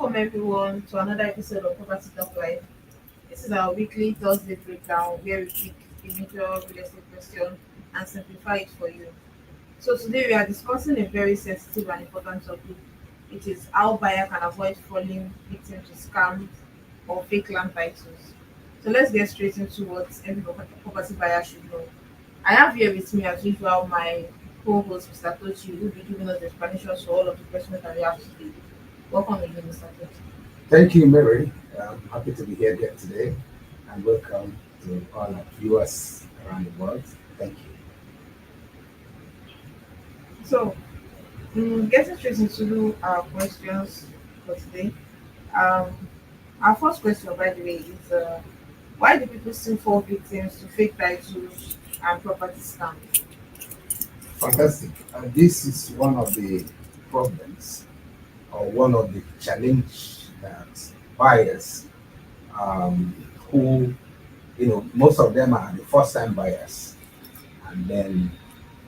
Welcome everyone to another episode of Property Talk Live. This is our weekly Thursday breakdown where we pick a major real estate question and simplify it for you. So today we are discussing a very sensitive and important topic. It is how buyer can avoid falling victim to scams or fake land titles. So let's get straight into what every property buyer should know. I have here with me as usual my co-host Mr. Tochi who will be giving us the explanations for all of the questions that we have today. Welcome again, Mr. Tochi. Thank you, Mary. I'm happy to be here again today, and welcome to all our viewers around the world. Thank you. So, getting straight into our questions for today. Um, our first question, by the way, is why do people still fall victims to fake titles and property scams? Fantastic. This is one of the problems or one of the challenge that buyers um, who, most of them are the first time buyers, and then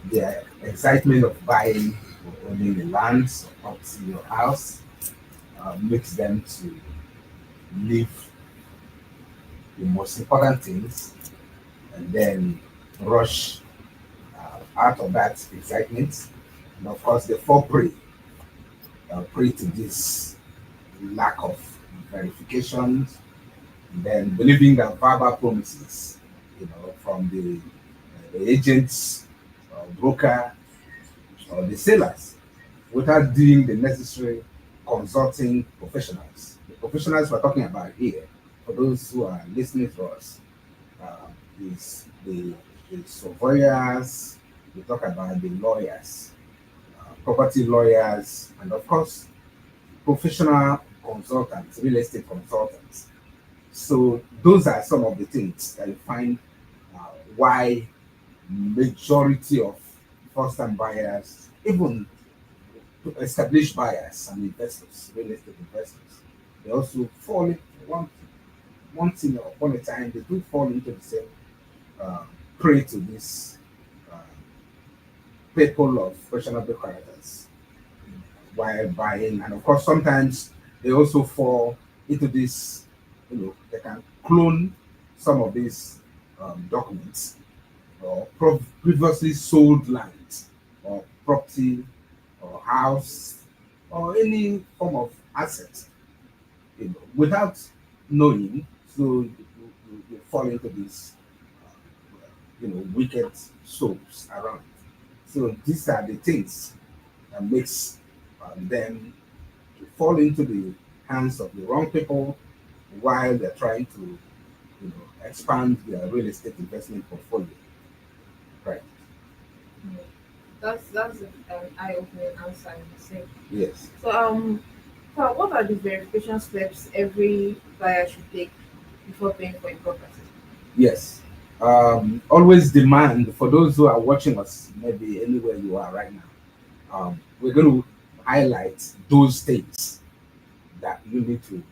their excitement of buying or owning the lands or property or house makes them to leave the most important things and then rush out of that excitement. And of course, they fall prey to this lack of verifications, and then believing that verbal promises, from the agents, or broker, or the sellers, without doing the necessary consulting professionals. The professionals we're talking about here, for those who are listening to us, uh, is the surveyors, we talk about the lawyers, property lawyers, and of course, professional consultants, real estate consultants. So those are some of the things that you find why majority of first-time buyers, even established buyers and investors, real estate investors, they also fall into one thing upon a time. They do fall into the same uh, prey to this uh, people of questionable characters while buying, and of course sometimes they also fall into this. They can clone some of these documents or previously sold land or property or house or any form of asset, without knowing. So you fall into these, wicked souls around. So these are the things that makes them to fall into the hands of the wrong people while they're trying to, expand their real estate investment portfolio. Right. Mm, that's an eye-opening answer, I would say. Yes. So what are the verification steps every buyer should take before paying for a property? Yes. Always demand for those who are watching us, maybe anywhere you are right now. We're going to highlight those things that you need to,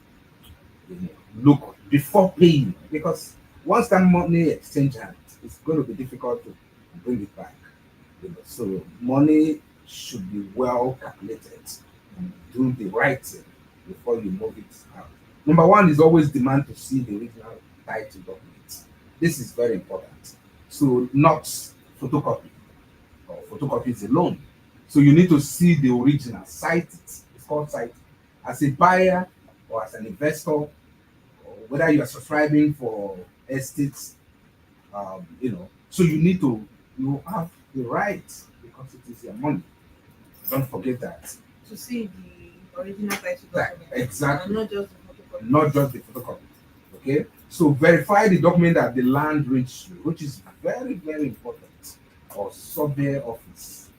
look before paying, because once that money exchange hands, it's going to be difficult to bring it back. So money should be well calculated and do the right thing before you move it out. Number one is always demand to see the original title documents. This is very important. So not photocopy or photocopies alone. So you need to see the original, cite it. It's called cite. As a buyer or as an investor, or whether you are subscribing for estates, so you have the right, because it is your money. Don't forget that. To see the original title That document and exactly, not just the photocopy. not just the photocopy. Okay, so verify the document at the land registry, which is very, very important, or survey office.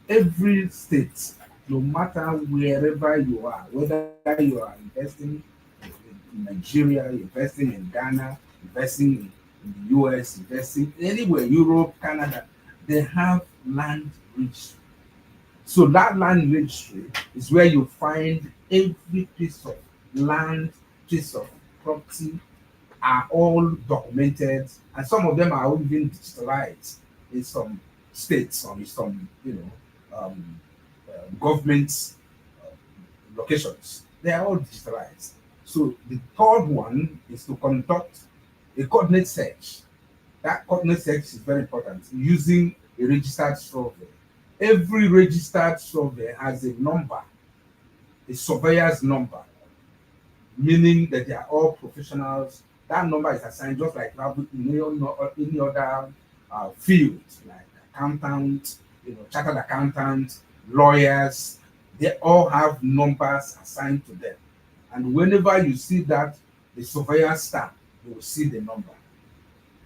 Every state, no matter wherever you are, whether you are investing in Nigeria, investing in Ghana, investing in the US, investing anywhere, Europe, Canada, they have land registry. So that land registry is where you find every piece of land, piece of property are all documented, and some of them are even digitalized in some states or in some, government uh, locations. They are all digitalized. So the third one is to conduct a coordinate search. That coordinate search is very important using a registered survey. Every registered survey has a number, a surveyor's number, meaning that they are all professionals. That number is assigned just like you have in any other field, like accountant, chartered accountant, lawyers. They all have numbers assigned to them. And whenever you see that, the surveyor stamp, you will see the number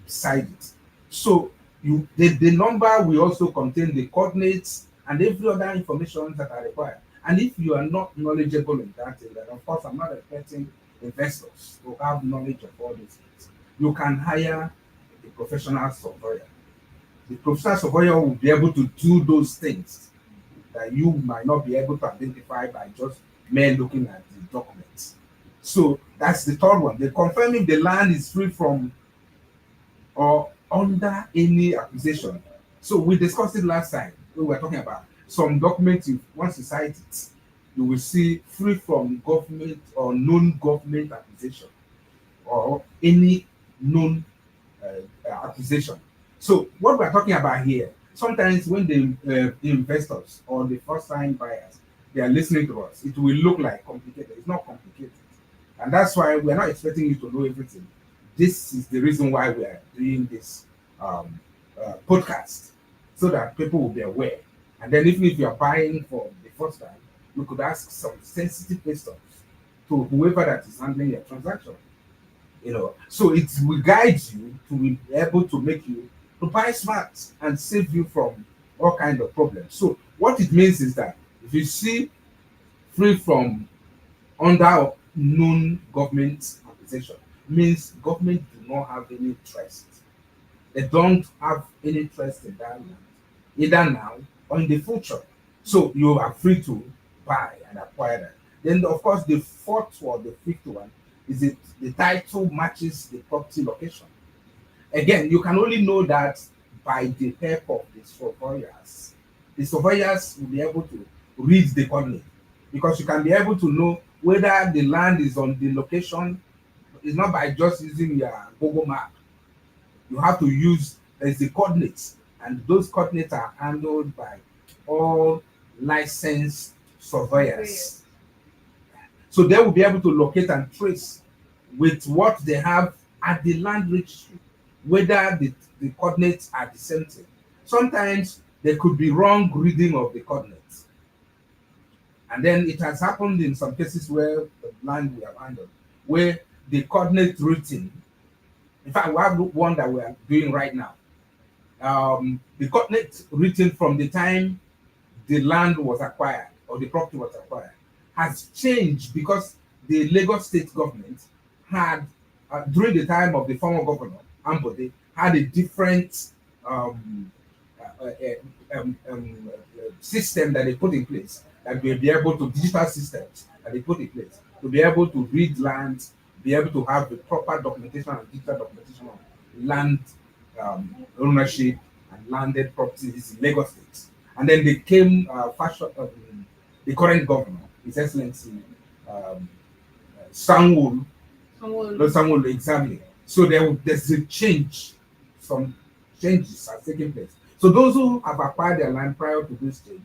beside it. So the number will also contain the coordinates and every other information that are required. And if you are not knowledgeable in that area, of course, I'm not expecting investors to have knowledge of all these things. You can hire a professional surveyor. The professional surveyor will be able to do those things that you might not be able to identify by just mere looking at the documents. So that's the third one. They're confirming the land is free from or under any accusation. So we discussed it last time. We were talking about some documents. Once you cite it, you will see free from government or non-government accusation or any known accusation. So what we're talking about here, sometimes when the investors or the first-time buyers, they are listening to us, it will look like complicated. It's not complicated. And that's why we're not expecting you to know everything. This is the reason why we are doing this podcast, so that people will be aware. And then even if you are buying for the first time, you could ask some sensitive questions to whoever that is handling your transaction. So it will guide you to be able to make you to buy smart and save you from all kind of problems. So what it means is that if you see free from under known government accusation, means government do not have any interest. They don't have any interest in that land, either now or in the future. So you are free to buy and acquire that. Then of course the fourth or the fifth one is it the title matches the property location. Again, you can only know that by the help of the surveyors. The surveyors will be able to read the coordinate, because you can be able to know whether the land is on the location. It's not by just using your Google map. You have to use there's the coordinates, and those coordinates are handled by all licensed surveyors. So they will be able to locate and trace with what they have at the land registry, whether the coordinates are the same thing. Sometimes there could be wrong reading of the coordinates. And then it has happened in some cases where the land we have handled, where the coordinate written, in fact, we have one that we are doing right now. The coordinate written from the time the land was acquired or the property was acquired has changed because the Lagos state government had, during the time of the former governor, Ambode, had a different uh, uh, system that they put in place, that will be able to, digital systems that they put in place to be able to read lands, be able to have the proper documentation and digital documentation of land ownership and landed properties in Lagos State. And then they came, the current governor, His Excellency Sanwo, no, Sanwo, exactly. So there's a change, some changes are taking place. So those who have acquired their land prior to this change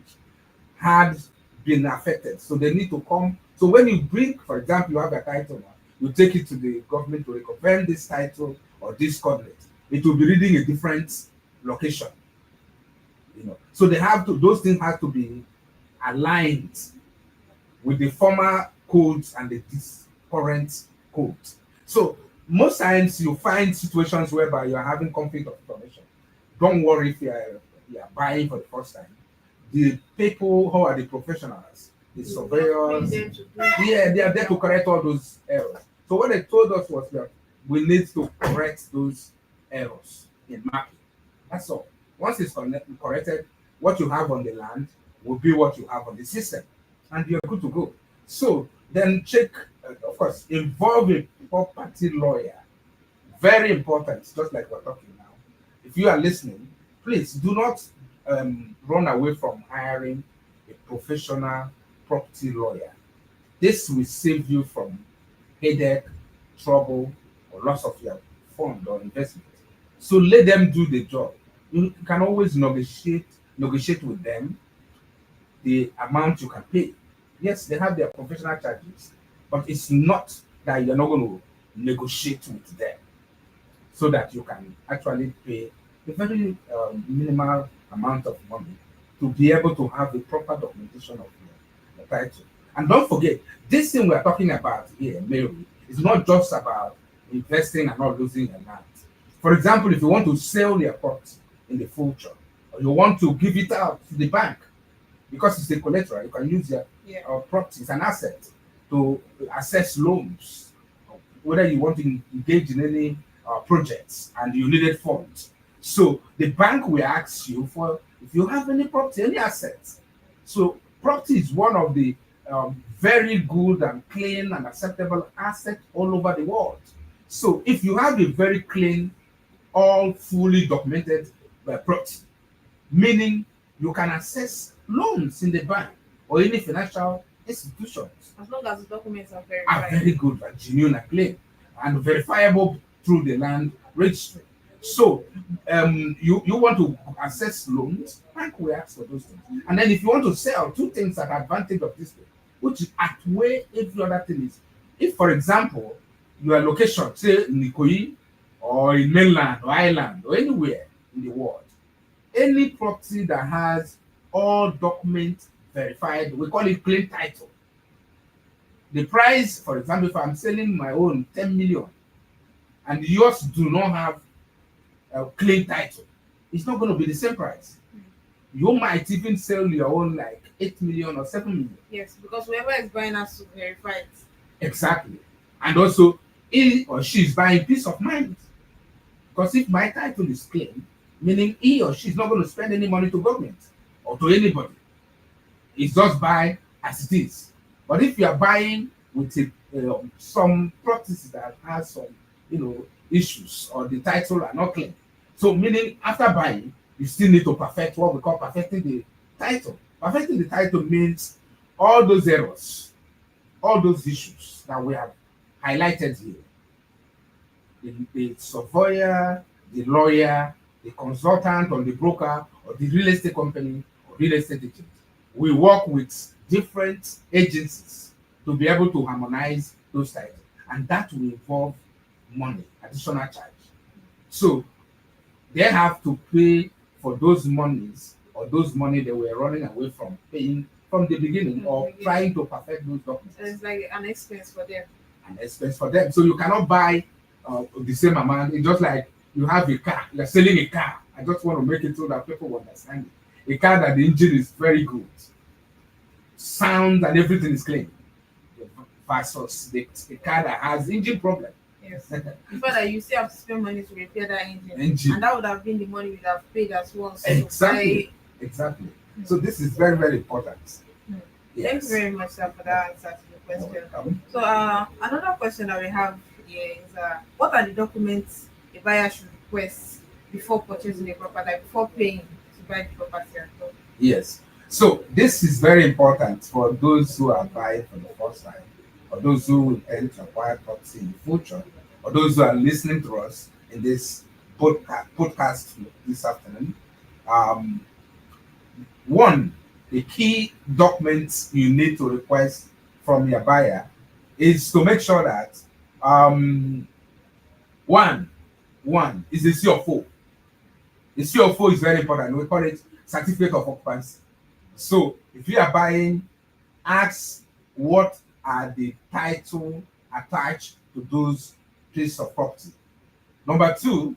had been affected. So they need to come. So when you bring, for example, you have a title now, you take it to the government to reconfirm this title or this coordinate. It will be reading a different location. So they have to, those things have to be aligned with the former codes and the current code. So most times you find situations whereby you are having conflict of information. Don't worry if you are buying for the first time. The people who are the professionals, the surveyors, yeah, they are there to correct all those errors. So what they told us was that we need to correct those errors in mapping. That's all. Once it's corrected, what you have on the land will be what you have on the system, and you're good to go. So then check, of course, involve a property lawyer. Very important, just like we're talking now. If you are listening, please do not run away from hiring a professional property lawyer. This will save you from headache, trouble, or loss of your fund or investment. So let them do the job. You can always negotiate with them the amount you can pay. Yes, they have their professional charges, but it's not that you're not going to negotiate with them so that you can actually pay a very minimal amount of money to be able to have a proper documentation of your title. And don't forget, this thing we're talking about here, Mary, is not just about investing and not losing your land. For example, if you want to sell your property in the future, or you want to give it out to the bank, because it's a collateral, you can use your property as an asset to access loans, whether you want to engage in any projects and you needed funds. So the bank will ask you for if you have any property, any assets. So property is one of the very good and clean and acceptable asset all over the world. So if you have a very clean, all fully documented property, meaning you can access loans in the bank or any financial institutions. As long as the documents are Are verified. very good and genuine and clean and verifiable through the land registry. So you want to access loans, bank will ask for those things. And then if you want to sell, two things that are advantage of this thing, which outweigh every other thing is if, for example, your location, say in Ikoyi or in mainland or island or anywhere in the world, any property that has all documents verified, we call it clean title. The price, for example, if I'm selling my own 10 million and yours do not have a clean title, it's not going to be the same price. You might even sell your own like 8 million or 7 million. Yes, because whoever is buying has to verify it. Exactly. And also, he or she is buying peace of mind. Because if my title is clean, meaning he or she is not going to spend any money to government or to anybody. It's just buy as it is. But if you are buying with some properties that has some, issues or the title are not clean, so meaning after buying, you still need to perfect what we call perfecting the title. Perfecting the title means all those errors, all those issues that we have highlighted here. The surveyor, the lawyer, the consultant or the broker or the real estate company or real estate agent. We work with different agencies to be able to harmonize those titles. And that will involve money, additional charge. So they have to pay for those monies or those money they were running away from paying from the beginning or trying to perfect those documents. It's like an expense for them. An expense for them. So you cannot buy the same amount. It's just like you have a car, you're selling a car. I just want to make it so that people will understand it. A car that the engine is very good, sound and everything is clean, versus the car that has engine problem. Yes. Before that, you still have to spend money to repair that engine. And that would have been the money you'd have paid as well. Exactly. Exactly. So this is very, very important. Yes. Thanks very much, sir, for that answer to the question. So another question that we have here is what are the documents a buyer should request before purchasing a property, like before paying to buy the property? Yes. So this is very important for those who are buying for the first time, or those who intend to acquire property in the future, or those who are listening to us in this podcast this afternoon. One, the key documents you need to request from your buyer is to make sure that one is the CFO. The CFO is very important. We call it certificate of occupancy. So if you are buying, ask what are the title attached to those pieces of property. Number two,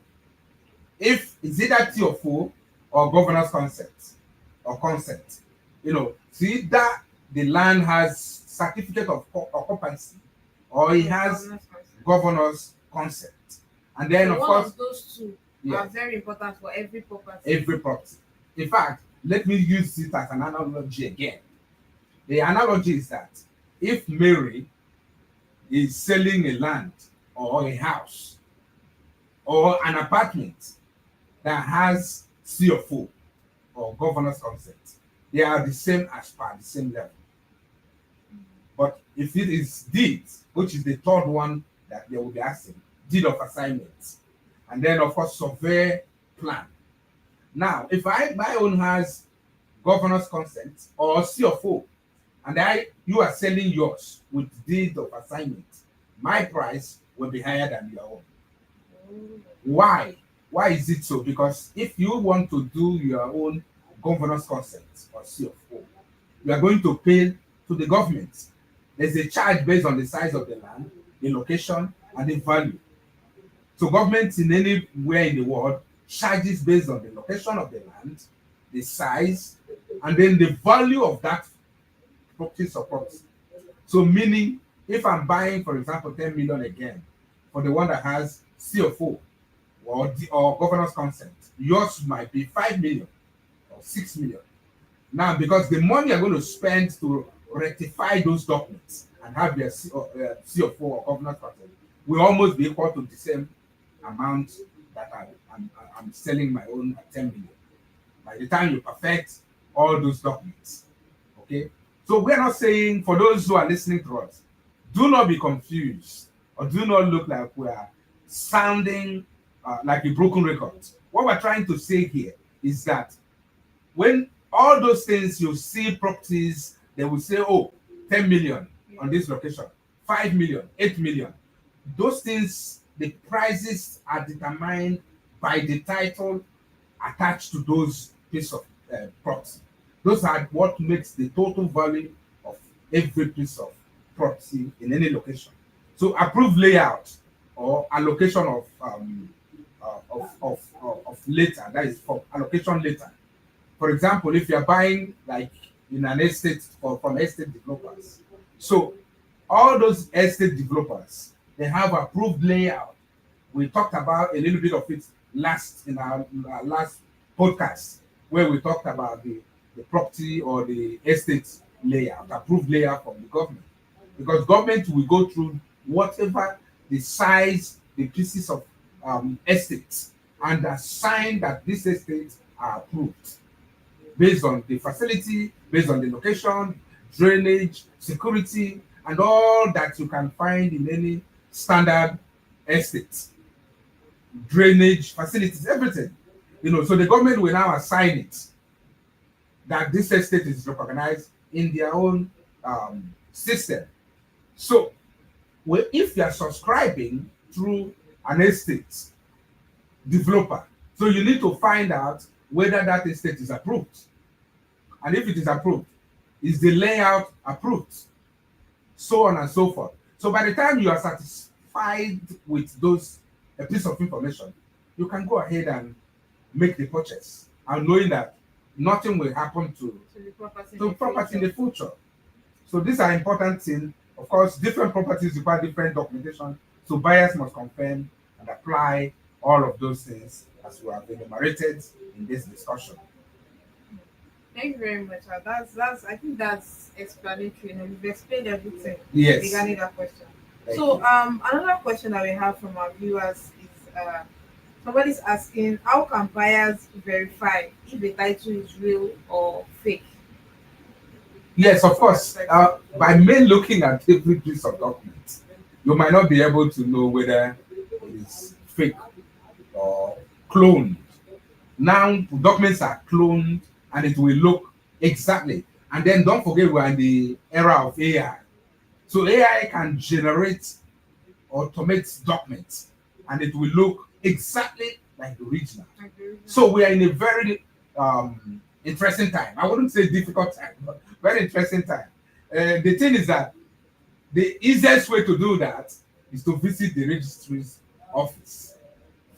if it's either TFO or governance consent or consent, see that the land has certificate of occupancy or it has governor's consent. And then so of one course of those two are very important for every property. Every property. In fact, let me use it as an analogy again. The analogy is that if Mary is selling a land or a house or an apartment that has CFO or governor's consent, they are the same as per the same level. But If it is deed, which is the third one that they will be asking, deed of assignment, and then of course survey plan. Now, if my own has governor's consent or C of O, and you are selling yours with deed of assignment, my price will be higher than your own. Why? Why is it so? Because if you want to do your own governor's consent or C of O, you are going to pay to the government. There's a charge based on the size of the land, the location, and the value. So government in anywhere in the world charges based on the location of the land, the size, and then the value of that property support. So meaning, if I'm buying, for example, 10 million again, for the one that has CFO or governor's consent, yours might be 5 million or 6 million. Now, because the money you're going to spend to rectify those documents and have their CFO or governor's consent will almost be equal to the same amount that I'm selling my own at 10 million. By the time you perfect all those documents, okay? So we're not saying, for those who are listening to us, do not be confused or do not look like we are sounding like a broken record. What we're trying to say here is that when all those things you see properties, they will say, oh, 10 million on this location, 5 million, 8 million. Those things, the prices are determined by the title attached to those piece of property. Those are what makes the total value of every piece of property in any location. So approved layout or allocation of later, that is for allocation later. For example, if you're buying like in an estate from estate developers, so all those estate developers, they have approved layout. We talked about a little bit of it in our last podcast, where we talked about the property or the estate layout, approved layout from the government. Because government will go through whatever the size, the pieces of estates, and assign that these estates are approved based on the facility, based on the location, drainage, security, and all that you can find in any standard estate. Drainage, facilities, everything. So the government will now assign it that this estate is recognized in their own system. So, if you are subscribing through an estate developer, so you need to find out whether that estate is approved. And if it is approved, is the layout approved? So on and so forth. So by the time you are satisfied with those a piece of information, you can go ahead and make the purchase, and knowing that nothing will happen to the property in the future. So these are important things. Of course, different properties require different documentation, so buyers must confirm and apply all of those things as we have enumerated in this discussion. Thank you very much. That's I think that's explanatory. We've explained everything Yes. regarding that question. Thank So you. another question that we have from our viewers is somebody's asking, how can buyers verify if the title is real or fake? Yes, of course. By merely looking at every piece of document, you might not be able to know whether it is fake or cloned. Now, documents are cloned and it will look exactly. And then don't forget, we're in the era of AI. So AI can generate, automate documents, and it will look exactly like the original. So we are in a very interesting time. I wouldn't say difficult time, but very interesting time. The thing is that the easiest way to do that is to visit the registry's office.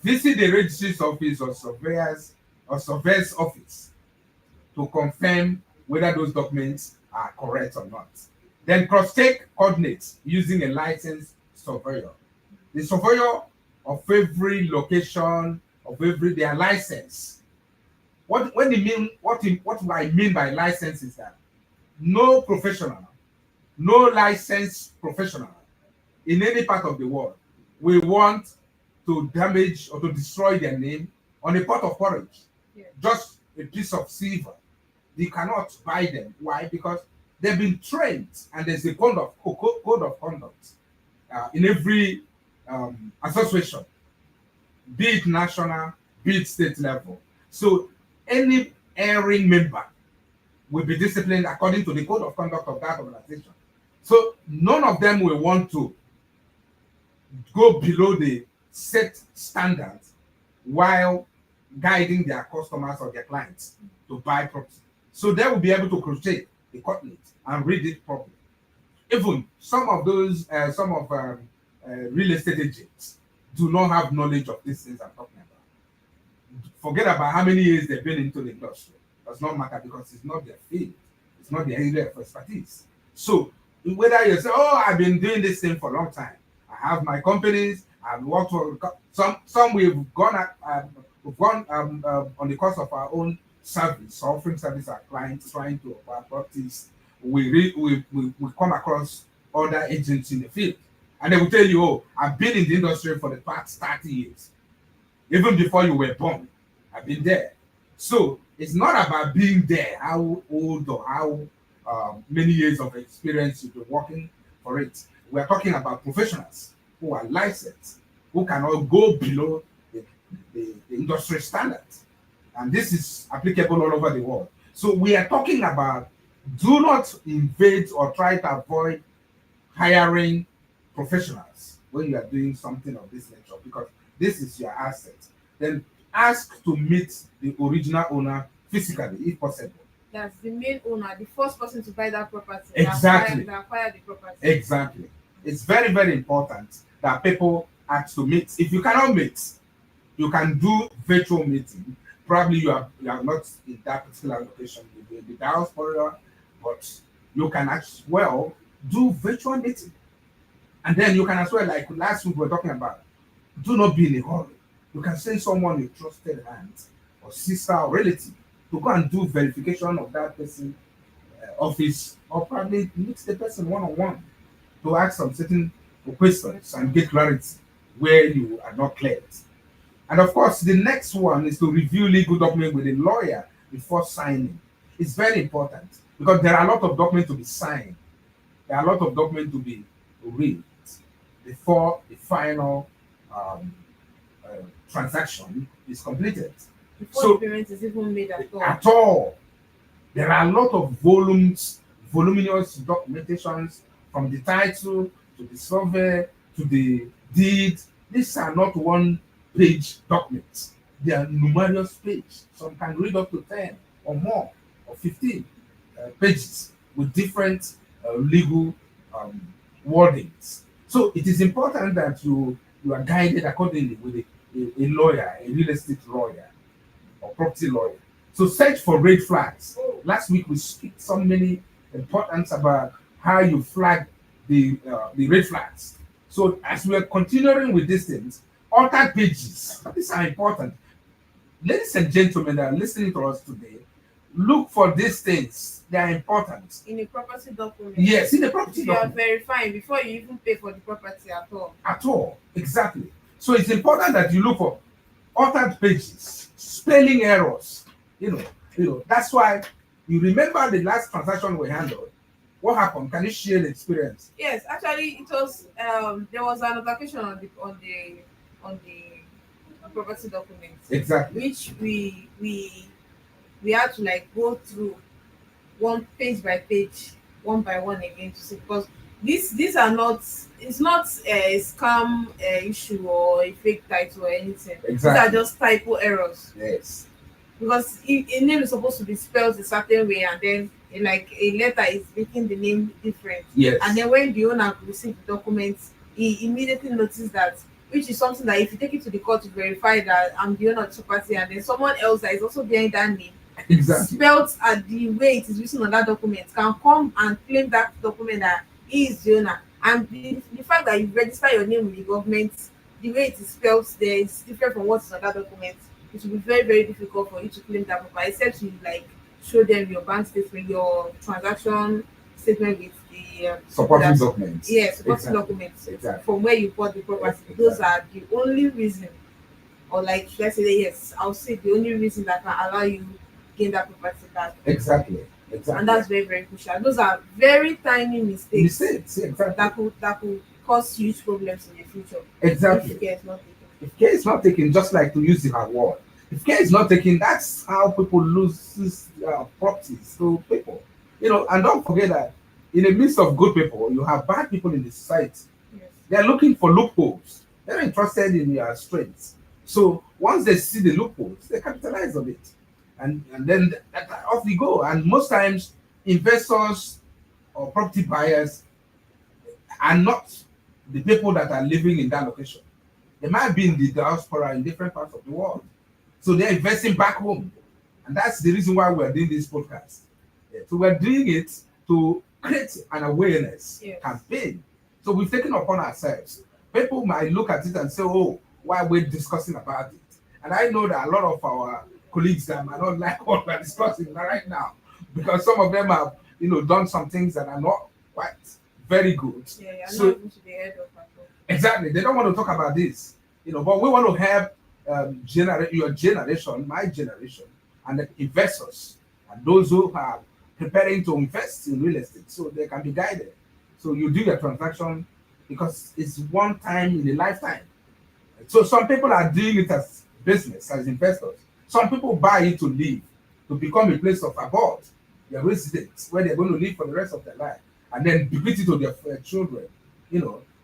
Visit the registry's office or surveyor's office to confirm whether those documents are correct or not. Then cross-check coordinates using a licensed surveyor. The surveyor of every location, of their license. What I mean by license is that no professional, no licensed professional in any part of the world will want to damage or to destroy their name on a pot of porridge. Yeah. Just a piece of silver. They cannot buy them. Why? Because They've been trained, and there's a code of conduct in every association, be it national, be it state level. So any erring member will be disciplined according to the code of conduct of that organization. So none of them will want to go below the set standards while guiding their customers or their clients to buy property. So they will be able to crochet the coordinate and read it properly. Even some of those, real estate agents do not have knowledge of these things I'm talking about. Forget about how many years they've been into the industry. Does not matter because it's not their field. It's not their area of expertise. So whether you say, "Oh, I've been doing this thing for a long time. I have my companies. I've worked for some. We've gone on the course of our own service, offering service our clients, trying to acquire properties. We come across other agents in the field, and they will tell you, "Oh, I've been in the industry for the past 30 years. Even before you were born, I've been there." So it's not about being there, how old or how many years of experience you've been working for it. We're talking about professionals who are licensed, who cannot go below the industry standards. And this is applicable all over the world. So we are talking about do not invade or try to avoid hiring professionals when you are doing something of this nature, because this is your asset. Then ask to meet the original owner physically if possible. That's the main owner, the first person to buy that property. Exactly. That acquire the property. Exactly. It's very, very important that people ask to meet. If you cannot meet, you can do virtual meeting. Probably you are not in that particular location, you will be diaspora, but you can as well do virtual meeting. And then you can as well, like last week we were talking about, do not be in a hurry. You can send someone a trusted aunt or sister or relative to go and do verification of that person office, or probably meet the person one-on-one to ask some certain questions and get clarity where you are not clear. And of course, the next one is to review legal documents with a lawyer before signing. It's very important because there are a lot of documents to be signed. There are a lot of documents to be read before the final transaction is completed. Before the payment is even made at all. At all. There are a lot of voluminous documentations from the title to the survey to the deed. These are not one-page documents. They are numerous pages. Some can read up to 10 or more or 15 pages with different legal wordings. So it is important that you are guided accordingly with a lawyer, a real estate lawyer or property lawyer. So search for red flags. Last week we speak so many importance about how you flag the red flags. So as we are continuing with these things, altered pages, these are important. Ladies and gentlemen that are listening to us today, look for these things. They are important. In a property document. Yes, in the property document. You are verifying before you even pay for the property at all. At all, exactly. So it's important that you look for altered pages, spelling errors. You know, that's why you remember the last transaction we handled. What happened? Can you share the experience? Yes, actually, it was there was an application on the property documents. Exactly. Which we had to like go through one page by page, one by one again to see, because these are not, it's not a scam issue or a fake title or anything. Exactly. These are just typo errors. Yes. Because a name is supposed to be spelled a certain way, and then like a letter is making the name different. Yes. And then when the owner received the documents, he immediately noticed that, which is something that if you take it to the court to verify that I'm the owner of the property, and then someone else that is also behind that name, exactly, spelled at the way it is written on that document, can come and claim that document that he is the owner. And the fact that you register your name with the government, the way it is spelled there is different from what's on that document. It will be very, very difficult for you to claim that property, except you like show them your bank statement, your transaction statement with the supporting documents. Yes, supporting exactly, documents exactly, from where you bought the property. Exactly. Those are the only reason, or like let's say that, yes, I'll say the only reason that can allow you gain that property back. Exactly. And Exactly. that's very, very crucial. Those are very tiny mistakes Mistakes. Yeah, exactly. that could cause huge problems in the future if Exactly. care is not taken. If care is not taken, just like to use the award, if care is not taken, that's how people lose properties to people. And don't forget that in the midst of good people, you have bad people in the society. Yes. They're looking for loopholes. They're not interested in your strengths. So once they see the loopholes, they capitalize on it. And then off we go. And most times, investors or property buyers are not the people that are living in that location. They might be in the diaspora in different parts of the world. So they're investing back home. And that's the reason why we're doing this podcast. Yeah, so we're doing it to create an awareness Yes. campaign. So we've taken upon ourselves. People might look at it and say, oh, why are we discussing about it? And I know that a lot of our colleagues that might not like what we're discussing right now, because some of them have, done some things that are not quite very good. Yeah, you're So not even to the head of at all. exactly, they don't want to talk about this, but we want to help your generation, my generation, and the investors and those who are preparing to invest in real estate, so they can be guided. So you do your transaction because it's one time in a lifetime. So some people are doing it as business, as investors. Some people buy it to live, to become a place of abode, their residence, where they're going to live for the rest of their life, and then bequeath it to their children.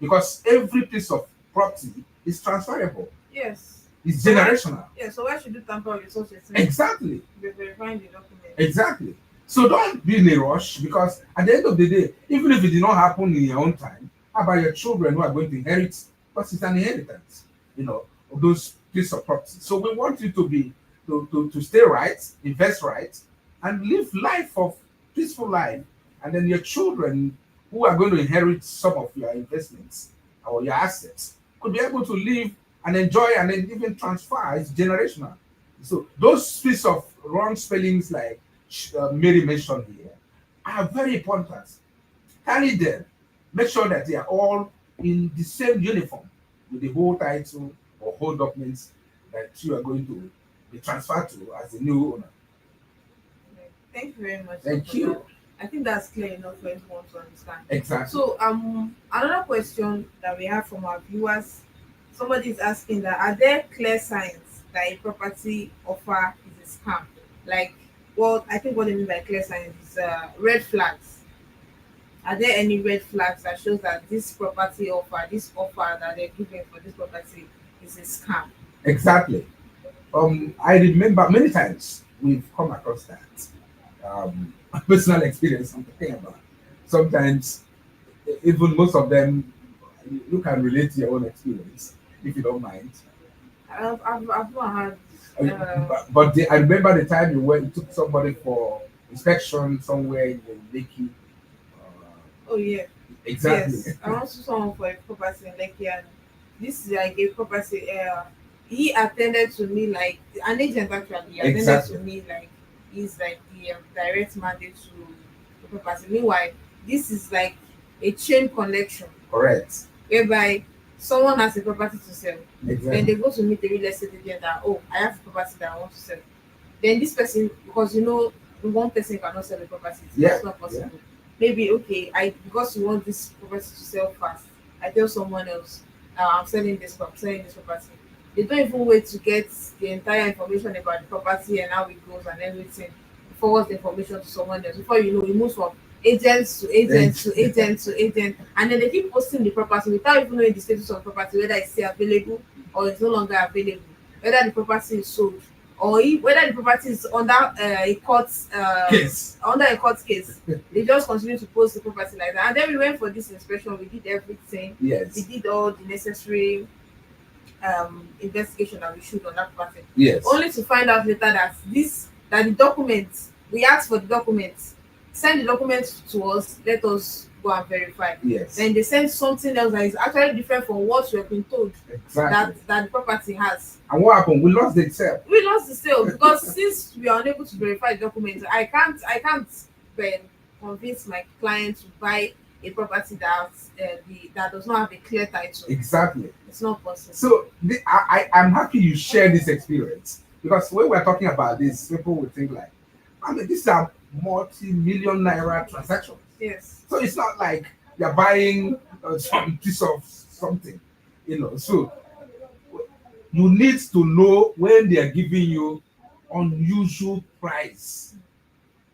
Because every piece of property is transferable. Yes. It's So why, generational. yeah, so why should you tamper with such a thing? Exactly. Be verifying the document. Exactly. So don't be in a rush, because at the end of the day, even if it did not happen in your own time, how about your children who are going to inherit? Because it's an inheritance, of those pieces of property. So we want you to be to stay right, invest right, and live life of peaceful life. And then your children who are going to inherit some of your investments or your assets could be able to live and enjoy, and then even transfer. It's generational. So those pieces of wrong spellings, like Mary mentioned here, are very important. Carry them. Make sure that they are all in the same uniform with the whole title or whole documents that you are going to be transferred to as a new owner. Okay. Thank you very much, Thank for you. that. I think that's clear enough for everyone to understand. Exactly. So another question that we have from our viewers, somebody is asking that are there clear signs that a property offer is a scam? Like, well, I think what they mean by clear signs is red flags. Are there any red flags that shows that this offer that they're giving for this property is a scam? Exactly. I remember many times we've come across that. Personal experience I'm talking about. Sometimes, even most of them, you can relate to your own experience if you don't mind. I've not had But I remember the time you took somebody for inspection somewhere in the Lekki. oh yeah. Exactly. Yes, I want to someone for a property in Lekki, and this is like a property. He attended to me like an agent actually. He attended to Exactly. me like he's like the direct mandate to the property. Meanwhile, this is like a chain connection Correct. whereby someone has a property to sell. Then Exactly. they go to meet the real estate agent that, oh, I have a property that I want to sell. Then this person, because one person cannot sell the property, Yeah. it's not possible. Maybe okay, I because you want this property to sell fast, I tell someone else, I'm selling this property. They don't even wait to get the entire information about the property and how it goes and everything. Forward the information to someone else. Before you know, it moves from agents to agents to agents to agent, and then they keep posting the property without even knowing the status of the property, whether it's still available or it's no longer available, whether the property is sold, or whether the property is Case. under a court case. They just continue to post the property like that. And then we went for this inspection. We did everything. We Yes. did all the necessary investigation that we should on that property. Yes. Only to find out later that the documents we asked for the documents, send the documents to us, let us go and verify. Yes. Then they send something else that is actually different from what we have been told Exactly. that the property has. And what happened? We lost the sale. We lost the sale because since we are unable to verify the documents, I can't convince my client to buy a property that does not have a clear title. Exactly. It's not possible. So I'm happy you share this experience, because when we're talking about this, people will think like, I mean, these are multi-million naira transactions. Yes. So it's not like you're buying some piece of something, So you need to know when they are giving you unusual price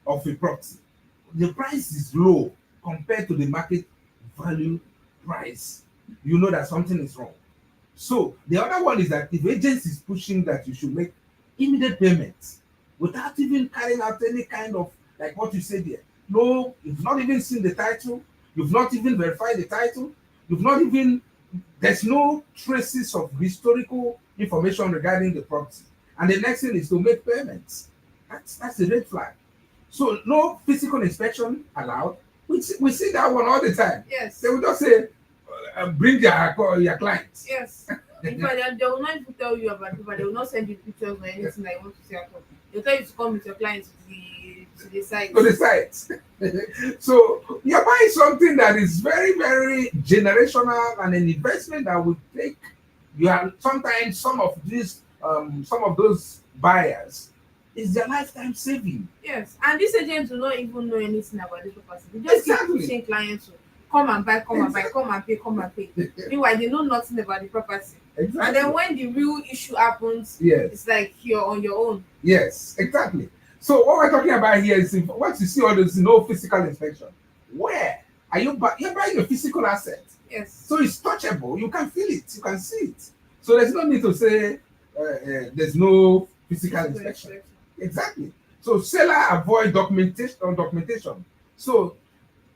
of a property. The price is low compared to the market value price. You know that something is wrong. So the other one is that if agents is pushing that you should make immediate payments without even carrying out any kind of, like what you said there. No, you've not even seen the title, you've not even verified the title, you've not even, there's no traces of historical information regarding the property. And the next thing is to make payments. That's a red flag. So no physical inspection allowed. We see that one all the time. Yes. They will just say, bring your clients. Yes. In fact, they will not even tell you about it, but they will not send you pictures or anything that you want to see at all. They'll tell you to come with your clients to the site. To the site. So you're buying something that is very, very generational and an investment that will take. You are sometimes some of those buyers is their lifetime saving. Yes, and these agents do not even know anything about this property. They just keep Exactly. pushing clients to come and buy, come and buy, come and pay, come and pay. Meanwhile, they know nothing about the property. Exactly. And then when the real issue happens, Yes. it's like you're on your own. Yes, exactly. So what we're talking about here is once you see all this, no physical inspection. Where are you? You're buying a physical asset, Yes. so it's touchable. You can feel it. You can see it. So there's no need to say there's no physical inspection. Exactly. So seller avoid documentation. So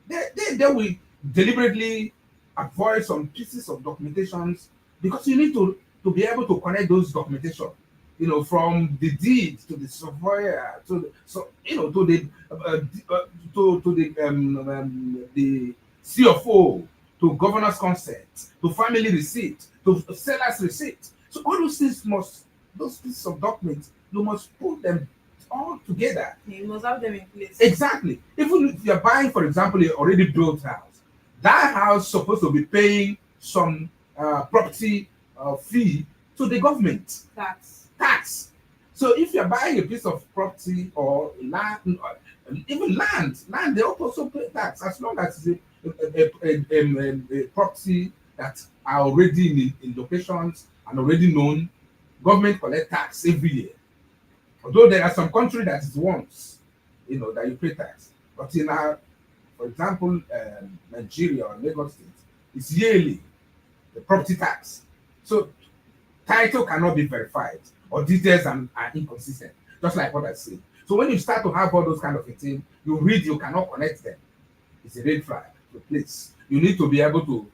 they will deliberately avoid some pieces of documentations because you need to be able to connect those documentation, from the deed to the surveyor to to the the CFO, to governor's consent, to family receipt, to seller's receipt. So all those pieces of documents, you must put them all together. You must have them in place. Exactly. Even if you're buying, for example, a already built house, that house supposed to be paying some property fee to the government. Tax. So if you're buying a piece of property or land, even land, they also pay tax as long as it's a property that are already in locations and already known. Government collect tax every year. Although there are some countries that is once, that you pay tax. But in our, for example, Nigeria or Lagos State, it's yearly, the property tax. So title cannot be verified or details are inconsistent, just like what I said. So when you start to have all those kind of things, you cannot connect them. It's a red flag to place. You need to be able to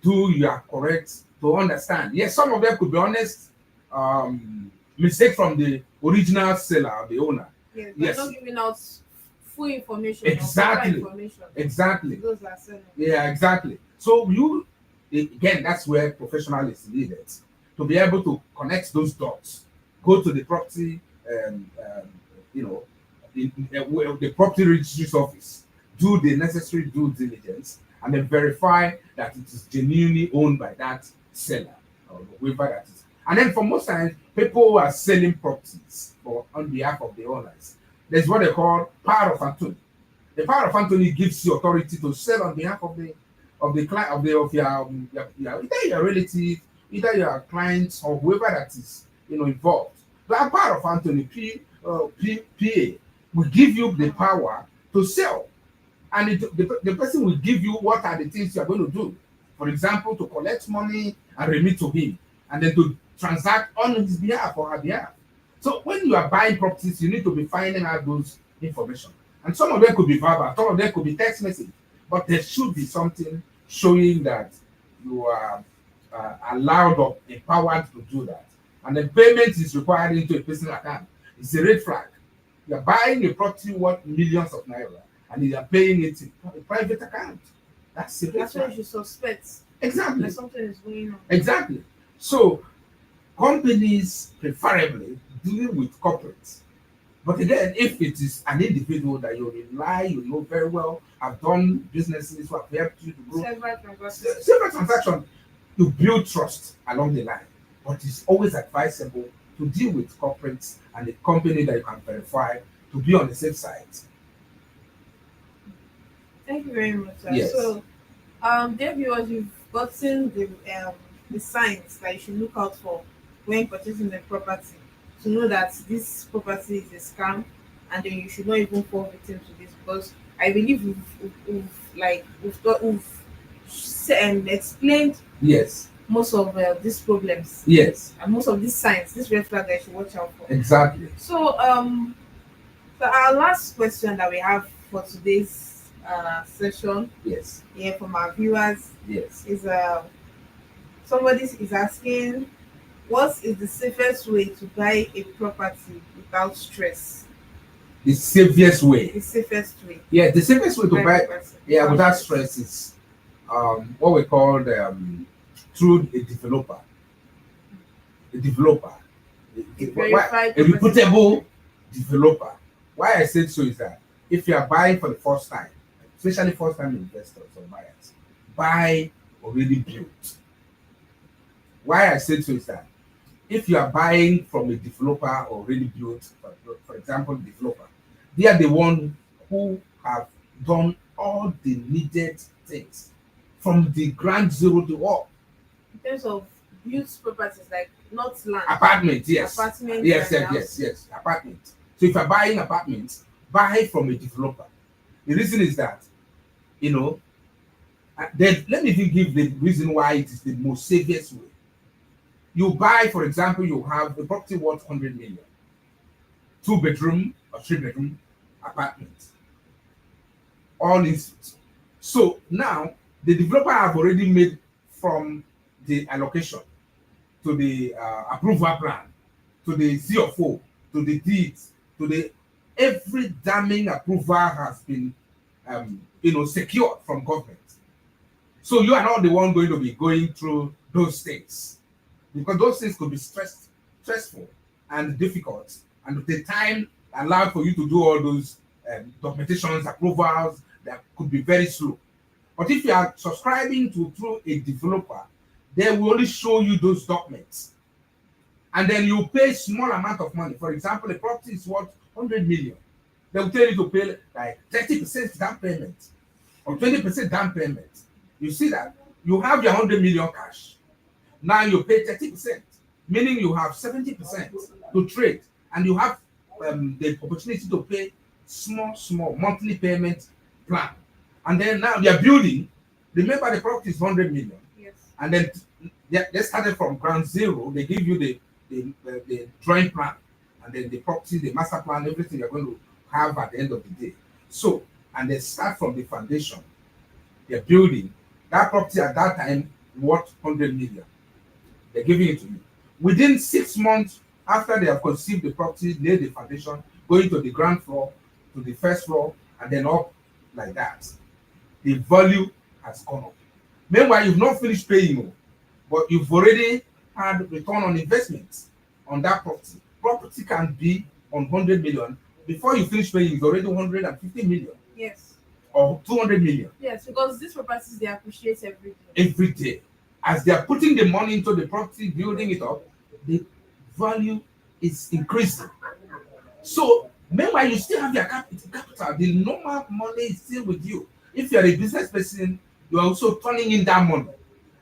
do your correct to understand. Yes, some of them could be honest, mistake from the original seller or the owner. Yes, Yes. not giving out full information. Exactly. Or proper information. Exactly. to those that are selling. Yeah, exactly. So again, that's where professional is needed to be able to connect those dots. Go to the property, the property registry's office, do the necessary due diligence, and then verify that it is genuinely owned by that seller or whoever that is. And then for most times, people who are selling properties on behalf of the owners, there's what they call power of attorney. The power of attorney gives you authority to sell on behalf of the client of your either your relative, either your clients or whoever that is involved. That power of attorney, PA, will give you the power to sell, and the person will give you what are the things you are going to do. For example, to collect money and remit to him, and then to transact on his behalf or her behalf. So when you are buying properties, you need to be finding out those information. And some of them could be verbal, some of them could be text message, but there should be something showing that you are allowed or empowered to do that. And the payment is required into a personal account. It's a red flag. You're buying a property worth millions of naira and you are paying it in a private account. That's a red That's why flag. you should suspect Exactly. that something is going on. Exactly. So companies preferably deal with corporates. But again, if it is an individual that you rely, you know very well, have done businesses who have helped you to grow, several transactions, you build trust along the line. But it's always advisable to deal with corporates and a company that you can verify to be on the safe side. Thank you very much, sir. Yes, So, dear viewers, you've gotten the signs that you should look out for when purchasing a property to know that this property is a scam, and then you should not even fall victim to this, because I believe we've explained yes, most of these problems yes, and most of these signs, this red flag that you should watch out for. exactly. So our last question that we have for today's session Yes, here from our viewers yes. is somebody is asking, what is the safest way to buy a property without stress? The safest The way. safest way Yeah, the safest way to to buy a buy, property yeah, without stress is what we call through a developer. A developer. A Why verified a property reputable manager. developer? Why I said so is that if you are buying for the first time, especially first time investors or buyers, buy already built. Why I said so is that if you are buying from a developer already built, for example, developer, they are the one who have done all the needed things from the ground zero to up. In terms of built properties, like not land, Apartment, yes, apartments yes, and yes, yes, houses. yes, apartment. So if you're buying apartments, buy from a developer. The reason is that, you know, then let me even give the reason why it is the most safest way. You buy, for example, you have a property worth 100 million, two-bedroom or three-bedroom apartment, all in suite. So now the developer have already made from the allocation to the approval plan to the CFO to the deeds to the every damning approval has been secured from government. So you are not the one going to be going through those things, because those things could be stressful and difficult, and the time allowed for you to do all those documentations, approvals, that could be very slow. But if you are subscribing to through a developer, they will only show you those documents, and then you pay small amount of money. For example, a property is worth 100 million. They will tell you to pay like 30% down payment or 20% down payment. You see that you have your 100 million cash. Now you pay 30%, meaning you have 70% to trade, and you have the opportunity to pay small monthly payment plan. And then now they are building. Remember, the property is 100 million, Yes. and then they started from ground zero. They give you the drawing plan, and then the property, the master plan, everything you're going to have at the end of the day. So, and they start from the foundation. They're building that property at that time worth 100 million. They're giving it to you. Within 6 months after they have conceived the property, laid the foundation, going to the ground floor, to the first floor, and then up like that, the value has gone up. Meanwhile, you've not finished paying, but you've already had return on investment on that property. Property can be on 100 million. Before you finish paying, it's already 150 million Yes. or 200 million Yes, because these properties they appreciate every day. every day. As they are putting the money into the property, building it up, the value is increasing. So, meanwhile, you still have your capital. The normal money is still with you. If you are a business person, you are also turning in that money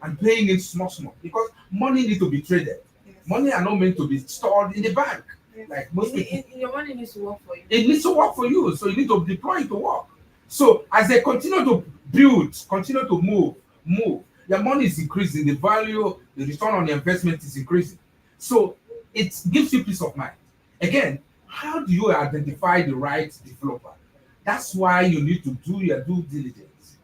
and paying it small, because money needs to be traded. Yes. Money are not meant to be stored in the bank. Yes. Like most people, Your money needs to work for you. it needs to work for you. So you need to deploy it to work. So as they continue to build, continue to move, your money is increasing, the value, the return on the investment is increasing. So it gives you peace of mind. Again, how do you identify the right developer? That's why you need to do your due diligence.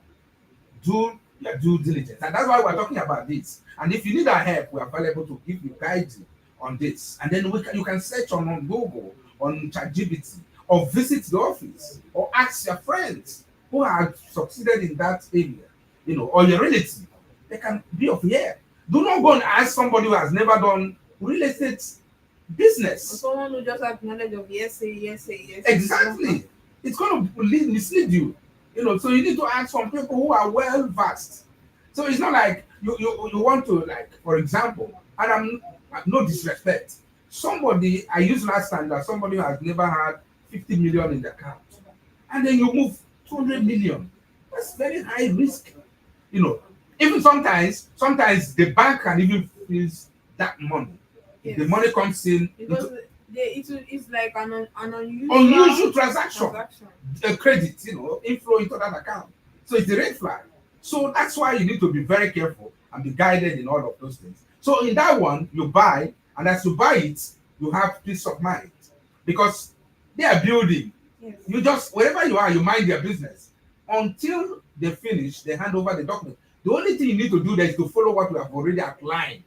Do your due diligence. And that's why we're talking about this. And if you need our help, we are available to give you guide you on this. And then you can search on Google, on ChatGPT, or visit the office, or ask your friends who have succeeded in that area, or your relative. They can be of here. Do not go and ask somebody who has never done real estate Or business. someone who just has knowledge of yes, say, yes, say, yes. Exactly. It's going to mislead you. So you need to ask some people who are well versed. So it's not like you want to, like, for example, and I'm no disrespect. Somebody I used last time that somebody who has never had 50 million in the account, and then you move 200 million. That's very high risk. You know, even sometimes the bank can even freeze that money. If the Yes. money comes in Because into it's like an unusual unusual transaction, transaction. credit, inflow into that account. So it's a red flag. So that's why you need to be very careful and be guided in all of those things. So in that one, you buy, and as you buy it, you have peace of mind because they are building. Yes. You just wherever you are, you mind their business until they finish. They hand over the document. The only thing you need to do there is to follow what we have already outlined.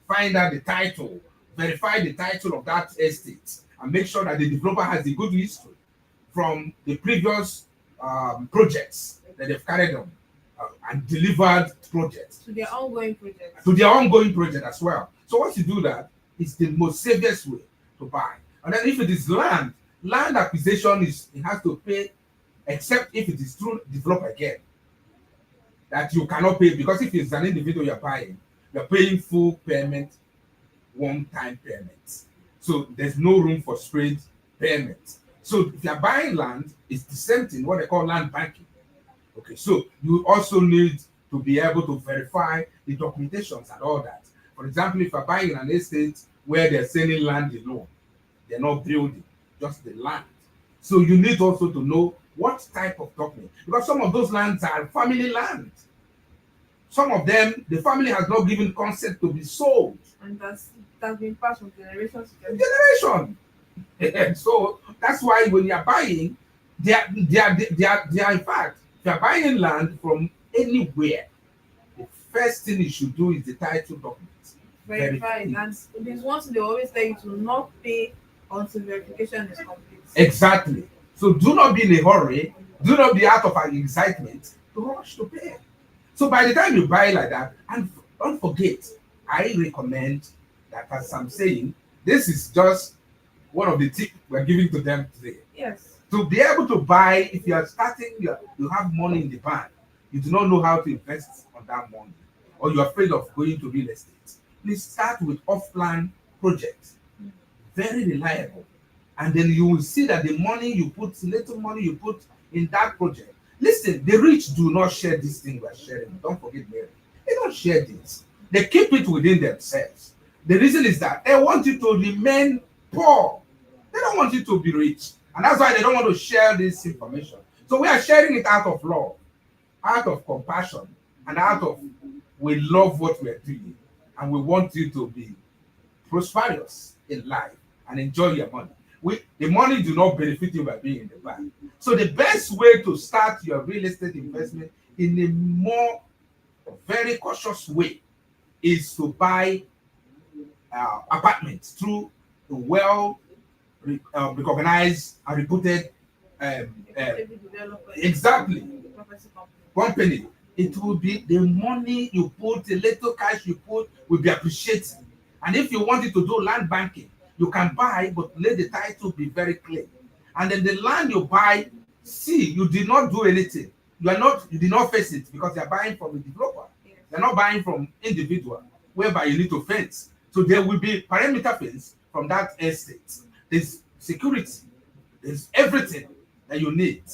Find out the title, verify the title of that estate, and make sure that the developer has a good history from the previous projects that they've carried on and delivered projects To their ongoing projects. to their ongoing project as well. So once you do that, it's the most safest way to buy. And then if it is land acquisition is it has to pay, except if it is through developer again that you cannot pay because if it's an individual you're paying full payment, one-time payment. So there's no room for spread payment. So if you're buying land, it's the same thing, what they call land banking. Okay, so you also need to be able to verify the documentations and all that. For example, if you're buying an estate where they're selling land alone, they're not building, just the land. So you need also to know what type of document, because some of those lands are family land. Some of them, the family has not given consent to be sold. And that's been passed from generation to Generation. So that's why when you're buying, they are in fact, if you're buying land from anywhere, the first thing you should do is the title documents. verify. And there's one thing they always tell you to not pay until verification is complete. Exactly. So do not be in a hurry. Do not be out of an excitement to rush to pay. So by the time you buy like that, and don't forget, I recommend that as I'm saying, this is just one of the tips we're giving to them today. Yes. To be able to buy, if you are starting, you have money in the bank, you do not know how to invest on that money, or you're afraid of going to real estate, please start with off-plan projects. Very reliable. And then you will see that the money you put, little money you put in that project. Listen, the rich do not share this thing we're sharing. Don't forget, Mary. They don't share this. They keep it within themselves. The reason is that they want you to remain poor. They don't want you to be rich. And that's why they don't want to share this information. So we are sharing it out of love, out of compassion, and out of we love what we are doing. And we want you to be prosperous in life and enjoy your money. The money do not benefit you by being in the bank. So the best way to start your real estate investment in a more very cautious way is to buy apartments through a well recognized and reputed exactly company. It will be the money you put, the little cash you put will be appreciated. And if you wanted to do land banking, you can buy, but let the title be very clear. And then the land you buy, see, you did not do anything. You did not face it because you're buying from a developer. Yes. You're not buying from individual, whereby you need to fence. So there will be perimeter fence from that estate. There's security, there's everything that you need.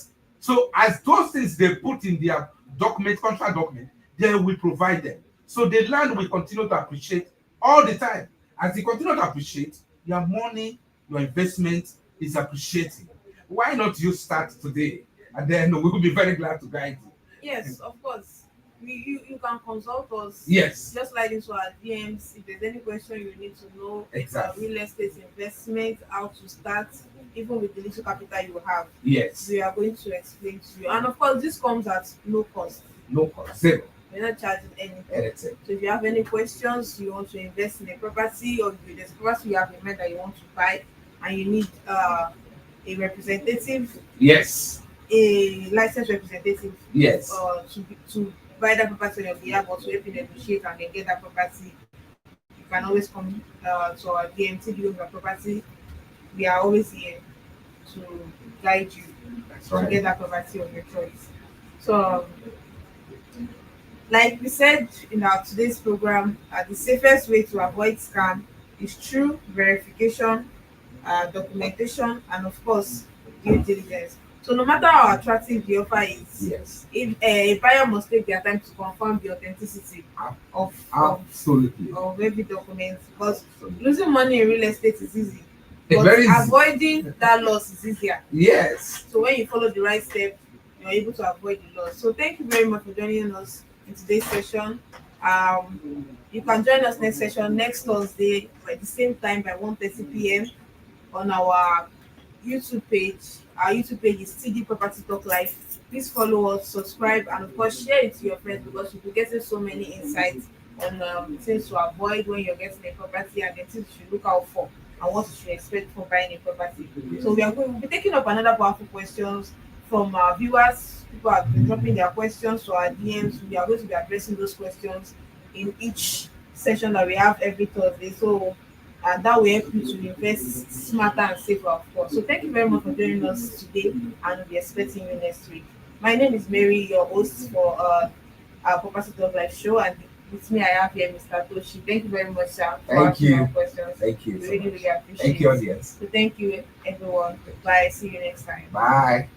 So as those things they put in their document, contract document, they will provide them. So the land will continue to appreciate all the time. As they continue to appreciate, your money, your investment is appreciating. Why not you start today? And then we will be very glad to guide you. Yes, of course. You can consult us. Yes. Just like into our DMs. If there's any question you need to know, Exactly. real estate investment, how to start, even with the little capital you have, Yes. we are going to explain to you. And of course, this comes at no cost. No cost. Zero. We're not charging anything. Anything. So if you have any questions, you want to invest in a property, or there's a property you have in mind that you want to buy, and you need a representative, Yes. a licensed representative, Yes. to buy that property on your behalf or to help you negotiate and then get that property, you can always come to our DMT dealing with property. We are always here to guide you That's to right. get that property of your choice. So, like we said in our today's program, the safest way to avoid scam is through verification, documentation, and of course, due diligence. So no matter how attractive the offer is, Yes. if a buyer must take their time to confirm the authenticity Ab- of Absolutely. every document, because Absolutely. losing money in real estate is easy, It's but very easy. avoiding that loss is easier. Yes. So when you follow the right step, you're able to avoid the loss. So thank you very much for joining us in today's session. You can join us next session next Thursday at the same time by 1:30 p.m. on our YouTube page. Our YouTube page is TD Property Talk Live. Please follow us, subscribe, and of course share it to your friends, because you'll be getting so many insights on things to avoid when you're getting a property, and the things you should look out for and what you should expect for buying a property. So we'll be taking up another powerful questions from our viewers. People have been dropping their questions to our DMs. We are going to be addressing those questions in each session that we have every Thursday. So and that will help you to invest smarter and safer, of course. So thank you very much for joining us today, and we'll be expecting you next week. My name is Mary, your host for our Property Talk Live show, and with me I have here Mr. Toshi. Thank you very much, sir, for Thank asking our you. questions. Thank you We so really, much. really appreciate Thank you, it. audience. So thank you, everyone. Bye. See you next time. Bye.